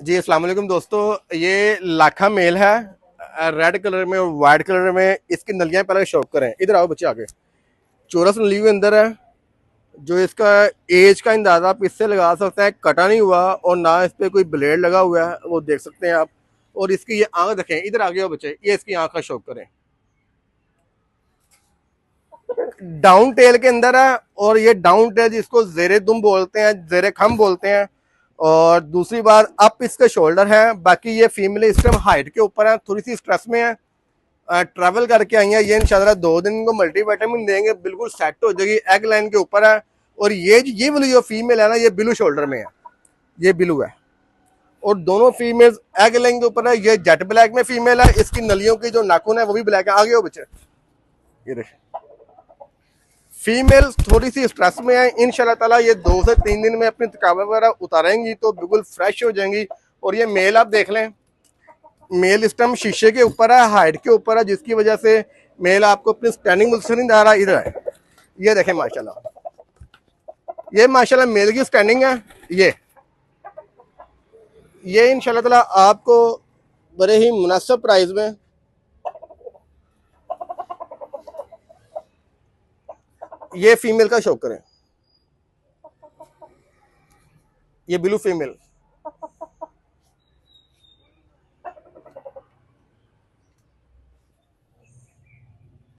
जी अस्सलाम वालेकुम दोस्तों, ये लाखा मेल है। रेड कलर में और वाइट कलर में इसकी नलियां पहले शौक करें। इधर आओ बच्चे आगे। चोरस नली के अंदर है। जो इसका एज का अंदाजा आप इससे लगा सकते हैं, कटा नहीं हुआ और ना इस पे कोई ब्लेड लगा हुआ है, वो देख सकते हैं आप। और इसकी ये आंख देखें, इधर आगे हो बच्चे, ये इसकी आंख का शौक करें। डाउन टेल के अंदर है। और ये डाउन टेल जिसको जेरे दुम बोलते हैं, जेरे खम बोलते हैं। और दूसरी बात अप इसके शोल्डर है। बाकी ये फीमेल इस टाइम हाइट के ऊपर है, थोड़ी सी स्ट्रेस में है। ट्रैवल करके आई है ये, इंशाल्लाह 2 दिन को मल्टीविटामिन देंगे, बिल्कुल सेट हो जाएगी। एग लाइन के ऊपर है। और ये वाली जो फीमेल है ना, ये ब्लू शोल्डर में है। ये ब्लू है। और दोनों फीमेल एग लाइन के ऊपर है। ये जेट ब्लैक में फीमेल है। इसकी नलियों की जो नाखून है वो भी ब्लैक है। आगे हो बच्चे, ये देखें। फीमेल थोड़ी सी स्ट्रेस में है। इंशाल्लाह ताला ये 2 से 3 दिन में अपनी थकावट वगैरह उतारेंगी तो बिल्कुल फ्रेश हो जाएंगी। और ये मेल आप देख लें, मेल इस टाइम शीशे के ऊपर है, हाइट के ऊपर है, जिसकी वजह से मेल आपको अपनी स्टैंडिंग पोजीशन नहीं आ रहा। इधर है, ये देखें माशाल्लाह। ये माशाल्लाह मेल की स्टैंडिंग है। ये इंशाल्लाह ताला आपको बड़े ही मुनासिब प्राइस में ये फीमेल का शौक करें। ये ब्लू फीमेल